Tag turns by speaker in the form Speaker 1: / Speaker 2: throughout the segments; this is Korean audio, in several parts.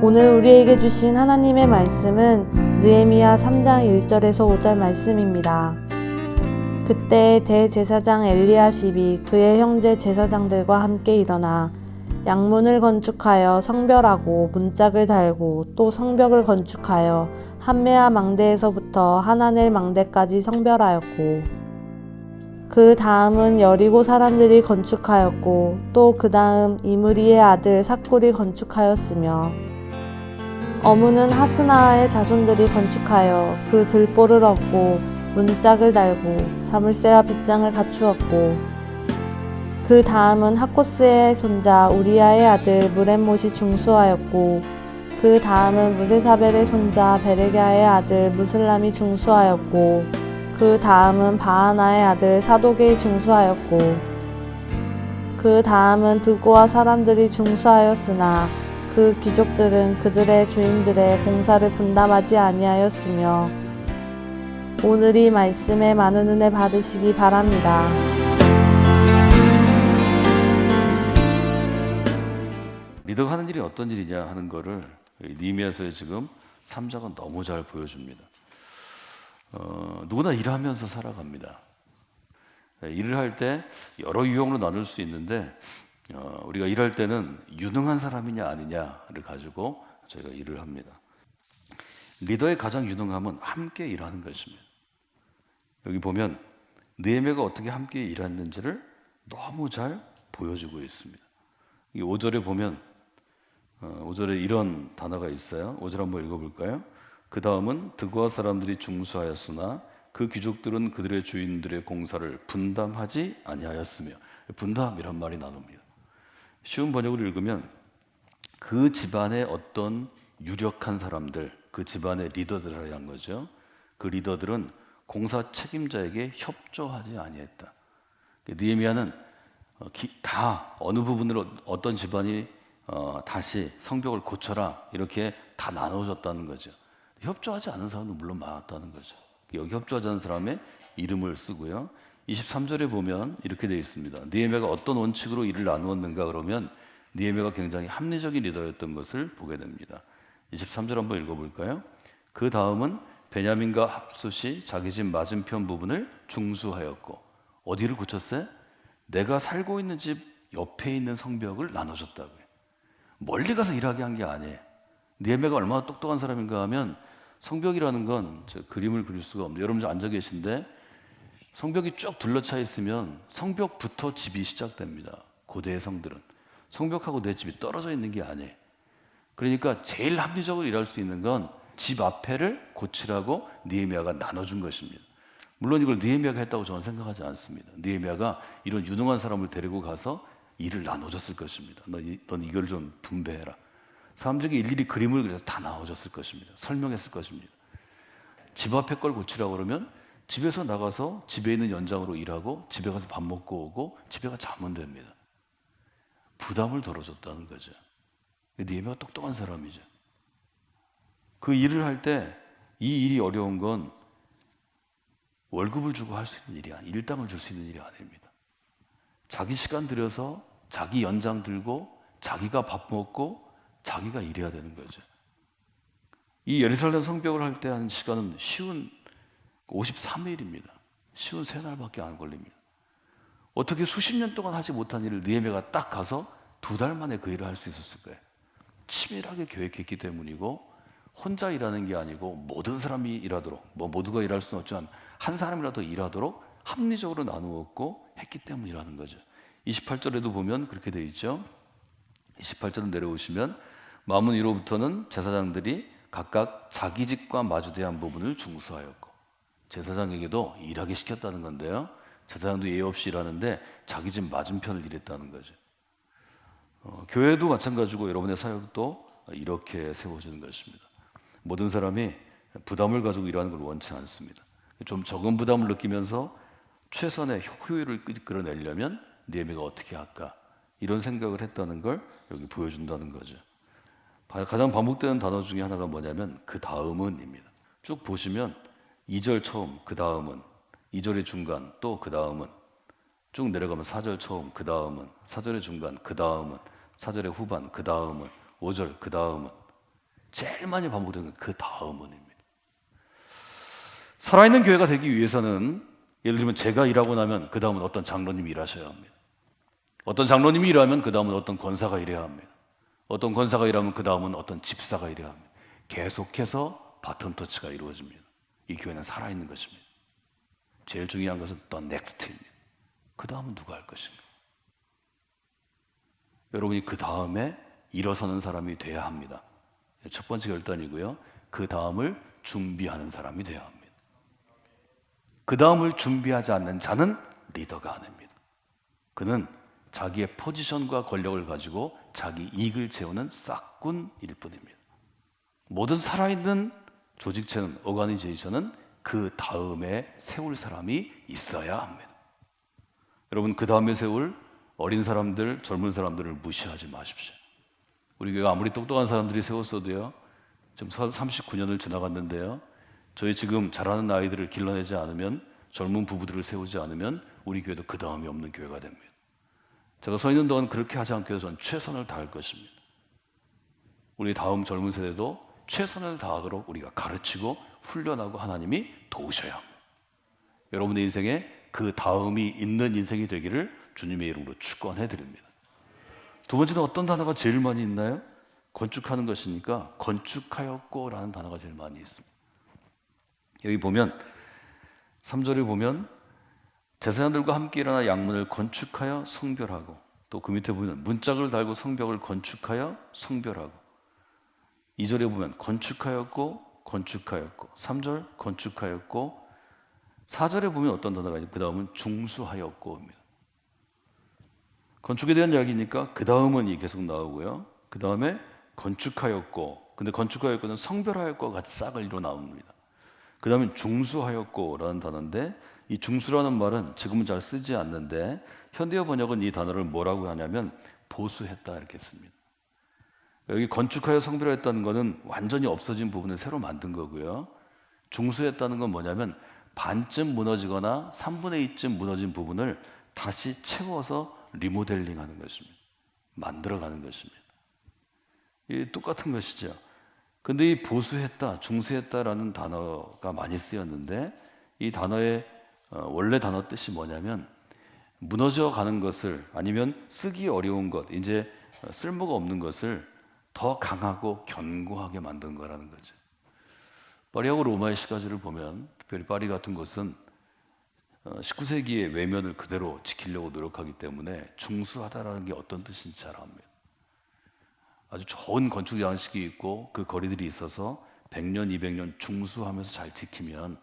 Speaker 1: 오늘 우리에게 주신 하나님의 말씀은 느헤미야 3장 1절에서 5절 말씀입니다. 그때 대제사장 엘리야십이 그의 형제 제사장들과 함께 일어나 양문을 건축하여 성별하고 문짝을 달고 또 성벽을 건축하여 한메아 망대에서부터 하나넬 망대까지 성별하였고 그 다음은 여리고 사람들이 건축하였고 또 그 다음 이므리의 아들 삭굴이 건축하였으며 어무는 하스나아의 자손들이 건축하여 그 들보를 얻고 문짝을 달고 자물쇠와 빗장을 갖추었고 그 다음은 하코스의 손자 우리아의 아들 무렛못이 중수하였고 그 다음은 무세사벨의 손자 베레랴의 아들 무슬람이 중수하였고 그 다음은 바하나의 아들 사독이 중수하였고 그 다음은 드고와 사람들이 중수하였으나 그 귀족들은 그들의 주인들의 공사를 분담하지 아니하였으며 오늘 이 말씀에 많은 은혜 받으시기 바랍니다.
Speaker 2: 리더가 하는 일이 어떤 일이냐 하는 거를 느헤미야서의 지금 3장은 너무 잘 보여줍니다. 누구나 일하면서 살아갑니다. 일을 할 때 여러 유형으로 나눌 수 있는데 우리가 일할 때는 유능한 사람이냐 아니냐를 가지고 저희가 일을 합니다. 리더의 가장 유능함은 함께 일하는 것입니다. 여기 보면 느헤미야가 어떻게 함께 일했는지를 너무 잘 보여주고 있습니다. 이 5절에 보면 5절에 이런 단어가 있어요. 5절 한번 읽어볼까요? 그 다음은 드고아 사람들이 중수하였으나 그 귀족들은 그들의 주인들의 공사를 분담하지 아니하였으며 분담이란 말이 나옵니다. 쉬운 번역으로 읽으면 그 집안의 어떤 유력한 사람들, 그 집안의 리더들이라는 거죠. 그 리더들은 공사 책임자에게 협조하지 아니했다. 느헤미야는 다 어느 부분으로 어떤 집안이 다시 성벽을 고쳐라 이렇게 다 나눠줬다는 거죠. 협조하지 않은 사람도 물론 많았다는 거죠. 여기 협조하지 않은 사람의 이름을 쓰고요. 23절에 보면 이렇게 되어 있습니다. 느헤미야가 어떤 원칙으로 일을 나누었는가 그러면 느헤미야가 굉장히 합리적인 리더였던 것을 보게 됩니다. 23절 한번 읽어볼까요? 그 다음은 베냐민과 합숫이 자기 집 맞은편 부분을 중수하였고 어디를 고쳤어요? 내가 살고 있는 집 옆에 있는 성벽을 나눠줬다고요. 멀리 가서 일하게 한 게 아니에요. 느헤미야가 얼마나 똑똑한 사람인가 하면 성벽이라는 건 그림을 그릴 수가 없는데 여러분 앉아 계신데 성벽이 쭉 둘러차 있으면 성벽부터 집이 시작됩니다. 고대의 성들은 성벽하고 내 집이 떨어져 있는 게 아니에요. 그러니까 제일 합리적으로 일할 수 있는 건 집 앞에를 고치라고 느헤미야가 나눠준 것입니다. 물론 이걸 느헤미야가 했다고 저는 생각하지 않습니다. 느헤미야가 이런 유능한 사람을 데리고 가서 일을 나눠줬을 것입니다. 넌 이걸 좀 분배해라. 사람들에게 일일이 그림을 그려서 다 나눠줬을 것입니다. 설명했을 것입니다. 집 앞에 걸 고치라고 그러면 집에서 나가서 집에 있는 연장으로 일하고 집에 가서 밥 먹고 오고 집에 가서 자면 됩니다. 부담을 덜어줬다는 거죠. 느헤미야가 똑똑한 사람이죠. 그 일을 할 때 이 일이 어려운 건 월급을 주고 할 수 있는 일이 아니에요. 일당을 줄 수 있는 일이 아닙니다. 자기 시간 들여서 자기 연장 들고 자기가 밥 먹고 자기가 일해야 되는 거죠. 이 예루살렘 성벽을 할 때 하는 시간은 쉬운 53일입니다. 쉬운 3날밖에 안 걸립니다. 어떻게 수십 년 동안 하지 못한 일을 느헤미야가 딱 가서 2달 만에 그 일을 할 수 있었을까요? 치밀하게 계획했기 때문이고 혼자 일하는 게 아니고 모든 사람이 일하도록 모두가 일할 수는 없지만 한 사람이라도 일하도록 합리적으로 나누었고 했기 때문이라는 거죠. 28절에도 보면 그렇게 되어 있죠. 28절 내려오시면 마문 위로부터는 제사장들이 각각 자기 집과 마주대한 부분을 중수하였고 제사장에게도 일하게 시켰다는 건데요. 제사장도 예의 없이 일하는데 자기 집 맞은편을 일했다는 거죠. 교회도 마찬가지고 여러분의 사역도 이렇게 세워지는 것입니다. 모든 사람이 부담을 가지고 일하는 걸 원치 않습니다. 좀 적은 부담을 느끼면서 최선의 효율을 끌어내려면 느헤미야가 어떻게 할까? 이런 생각을 했다는 걸 여기 보여준다는 거죠. 가장 반복되는 단어 중에 하나가 뭐냐면 그 다음은입니다. 쭉 보시면 2절 처음 그 다음은 2절의 중간 또 그 다음은 쭉 내려가면 4절 처음 그 다음은 4절의 중간 그 다음은 4절의 후반 그 다음은 5절 그 다음은 제일 많이 반복되는 건 그 다음은입니다. 살아있는 교회가 되기 위해서는 예를 들면 제가 일하고 나면 그 다음은 어떤 장로님이 일하셔야 합니다. 어떤 장로님이 일하면 그 다음은 어떤 권사가 일해야 합니다. 어떤 권사가 일하면 그 다음은 어떤 집사가 일해야 합니다. 계속해서 바톤 터치가 이루어집니다. 이 교회는 살아있는 것입니다. 제일 중요한 것은 또 넥스트입니다. 그 다음은 누가 할 것인가? 여러분이 그 다음에 일어서는 사람이 돼야 합니다. 첫 번째 결단이고요. 그 다음을 준비하는 사람이 돼야 합니다. 그 다음을 준비하지 않는 자는 리더가 아닙니다. 그는 자기의 포지션과 권력을 가지고 자기 이익을 채우는 싹군일 뿐입니다. 모든 살아있는 조직체는, 오가니제이션은 그 다음에 세울 사람이 있어야 합니다. 여러분, 그 다음에 세울 어린 사람들, 젊은 사람들을 무시하지 마십시오. 우리 교회가 아무리 똑똑한 사람들이 세웠어도요, 지금 39년을 지나갔는데요, 저희 지금 자라는 아이들을 길러내지 않으면, 젊은 부부들을 세우지 않으면 우리 교회도 그 다음이 없는 교회가 됩니다. 제가 서 있는 동안 그렇게 하지 않기 위해서 저는 최선을 다할 것입니다. 우리 다음 젊은 세대도 최선을 다하도록 우리가 가르치고 훈련하고 하나님이 도우셔야 합니다. 여러분의 인생에 그 다음이 있는 인생이 되기를 주님의 이름으로 축원해 드립니다. 두 번째는 어떤 단어가 제일 많이 있나요? 건축하는 것이니까 건축하였고라는 단어가 제일 많이 있습니다. 여기 보면 3절에 보면 제사장들과 함께 일어나 양문을 건축하여 성별하고, 또 그 밑에 보면 문짝을 달고 성벽을 건축하여 성별하고, 2절에 보면 건축하였고 3절 건축하였고, 4절에 보면 어떤 단어가 있나요? 그 다음은 중수하였고입니다. 건축에 대한 이야기니까 그 다음은 계속 나오고요. 그 다음에 건축하였고, 근데 건축하였고는 성별하였고가 같이 싹을 이루어 나옵니다. 그 다음에 중수하였고라는 단어인데, 이 중수라는 말은 지금은 잘 쓰지 않는데 현대어 번역은 이 단어를 뭐라고 하냐면 보수했다 이렇게 씁니다. 여기 건축하여 성별했다는 것은 완전히 없어진 부분을 새로 만든 거고요. 중수했다는 건 뭐냐면 반쯤 무너지거나 3분의 2쯤 무너진 부분을 다시 채워서 리모델링하는 것입니다. 만들어가는 것입니다. 이 똑같은 것이죠. 근데 이 보수했다, 중수했다라는 단어가 많이 쓰였는데, 이 단어의 원래 단어 뜻이 뭐냐면 무너져 가는 것을, 아니면 쓰기 어려운 것, 이제 쓸모가 없는 것을 더 강하고 견고하게 만든 거라는 거죠. 파리하고 로마의 시가지를 보면, 특별히 파리 같은 곳은 19세기의 외면을 그대로 지키려고 노력하기 때문에 중수하다라는 게 어떤 뜻인지 잘 압니다. 아주 좋은 건축 양식이 있고 그 거리들이 있어서 100년, 200년 중수하면서 잘 지키면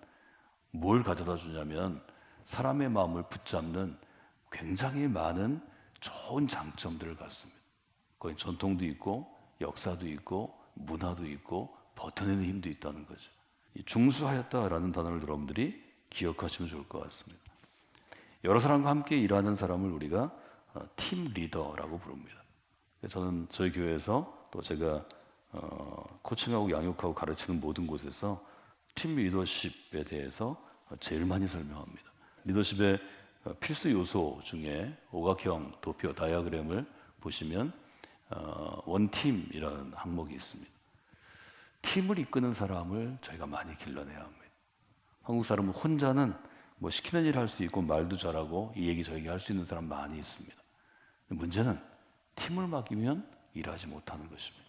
Speaker 2: 뭘 가져다 주냐면 사람의 마음을 붙잡는 굉장히 많은 좋은 장점들을 갖습니다. 거기 전통도 있고 역사도 있고 문화도 있고 버텨내는 힘도 있다는 거죠. 이 중수하였다라는 단어를 여러분들이 기억하시면 좋을 것 같습니다. 여러 사람과 함께 일하는 사람을 우리가 팀 리더라고 부릅니다. 저는 저희 교회에서 또 제가 코칭하고 양육하고 가르치는 모든 곳에서 팀 리더십에 대해서 제일 많이 설명합니다. 리더십의 필수 요소 중에 오각형 도표 다이어그램을 보시면 원팀이라는 항목이 있습니다. 팀을 이끄는 사람을 저희가 많이 길러내야 합니다. 한국 사람은 혼자는 뭐 시키는 일 할 수 있고 말도 잘하고 이 얘기 저 얘기 할 수 있는 사람 많이 있습니다. 문제는 팀을 맡기면 일하지 못하는 것입니다.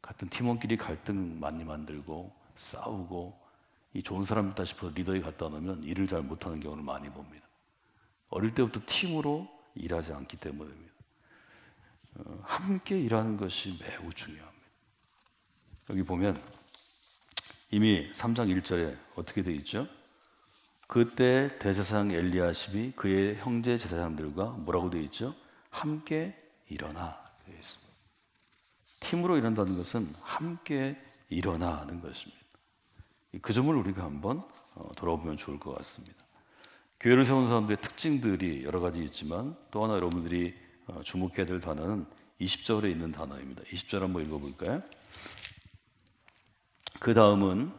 Speaker 2: 같은 팀원끼리 갈등 많이 만들고 싸우고, 이 좋은 사람이다 싶어서 리더에 갖다 놓으면 일을 잘 못하는 경우를 많이 봅니다. 어릴 때부터 팀으로 일하지 않기 때문입니다. 함께 일하는 것이 매우 중요합니다. 여기 보면 이미 3장 1절에 어떻게 되어 있죠? 그때 대제사장 엘리야십이 그의 형제 제사장들과 뭐라고 되어 있죠? 함께 일어나 되어 있습니다. 팀으로 일한다는 것은 함께 일어나는 것입니다. 그 점을 우리가 한번 돌아보면 좋을 것 같습니다. 교회를 세운 사람들의 특징들이 여러 가지 있지만 또 하나 여러분들이 주목해야 될 단어는 20절에 있는 단어입니다. 20절 한번 읽어볼까요? 그 다음은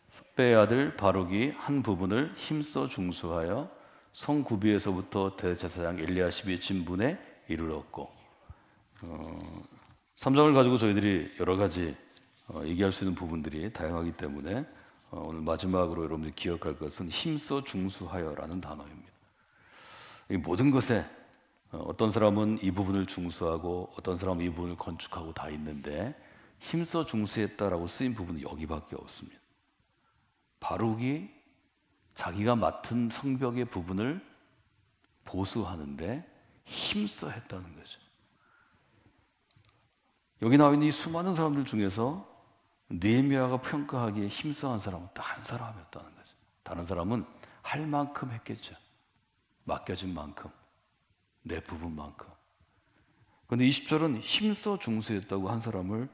Speaker 2: 섭베의 아들 바룩이 한 부분을 힘써 중수하여 성구비에서부터 대제사장 엘리야십의 진분에 이르렀고, 3장을 가지고 저희들이 여러 가지 얘기할 수 있는 부분들이 다양하기 때문에 오늘 마지막으로 여러분들이 기억할 것은 힘써 중수하여라는 단어입니다. 이 모든 것에 어떤 사람은 이 부분을 중수하고 어떤 사람은 이 부분을 건축하고 다 있는데 힘써 중수했다라고 쓰인 부분은 여기밖에 없습니다. 바룩이 자기가 맡은 성벽의 부분을 보수하는데 힘써 했다는 거죠. 여기 나와 있는 이 수많은 사람들 중에서 느헤미야가 평가하기에 힘써 한 사람은 딱 한 사람이었다는 거죠. 다른 사람은 할 만큼 했겠죠. 맡겨진 만큼, 내 부분만큼. 그런데 20절은 힘써 중수했다고 한 사람을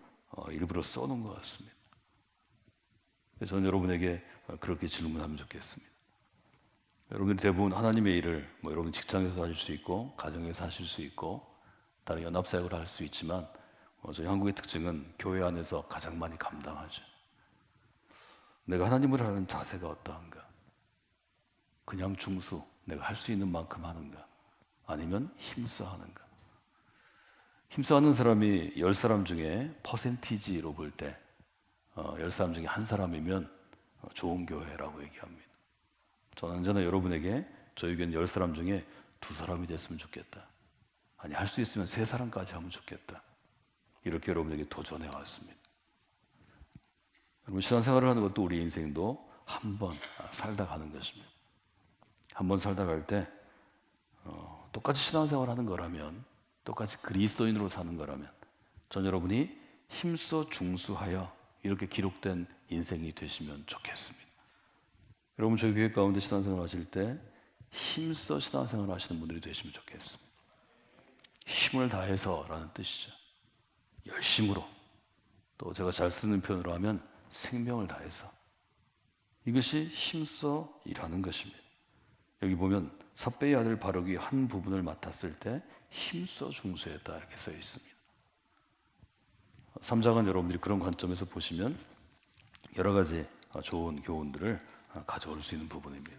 Speaker 2: 일부러 써놓은 것 같습니다. 그래서 저는 여러분에게 그렇게 질문하면 좋겠습니다. 여러분들이 대부분 하나님의 일을 여러분 직장에서 하실 수 있고 가정에서 하실 수 있고 다른 연합사역을 할 수 있지만 저희 한국의 특징은 교회 안에서 가장 많이 감당하죠. 내가 하나님을 하는 자세가 어떠한가? 그냥 중수, 내가 할 수 있는 만큼 하는가? 아니면 힘써 하는가? 힘써 하는 사람이 10사람 중에 퍼센티지로 볼 때 10사람 중에 한 사람이면 좋은 교회라고 얘기합니다. 저는 언제나 여러분에게 저희 교회는 10사람 중에 2사람이 됐으면 좋겠다. 아니, 할 수 있으면 3사람까지 하면 좋겠다. 이렇게 여러분에게 도전해 왔습니다. 여러분, 신앙생활을 하는 것도 우리 인생도 한 번 살다 가는 것입니다. 한 번 살다 갈 때 똑같이 신앙생활 하는 거라면, 똑같이 그리스도인으로 사는 거라면 전 여러분이 힘써 중수하여 이렇게 기록된 인생이 되시면 좋겠습니다. 여러분, 저희 교회 가운데 신앙생활 하실 때 힘써 신앙생활 하시는 분들이 되시면 좋겠습니다. 힘을 다해서라는 뜻이죠. 열심으로, 또 제가 잘 쓰는 표현으로 하면 생명을 다해서, 이것이 힘써 일하는 것입니다. 여기 보면 삭배의 아들 바룩이 한 부분을 맡았을 때 힘써 중수했다 이렇게 써 있습니다. 3장은 여러분들이 그런 관점에서 보시면 여러 가지 좋은 교훈들을 가져올 수 있는 부분입니다.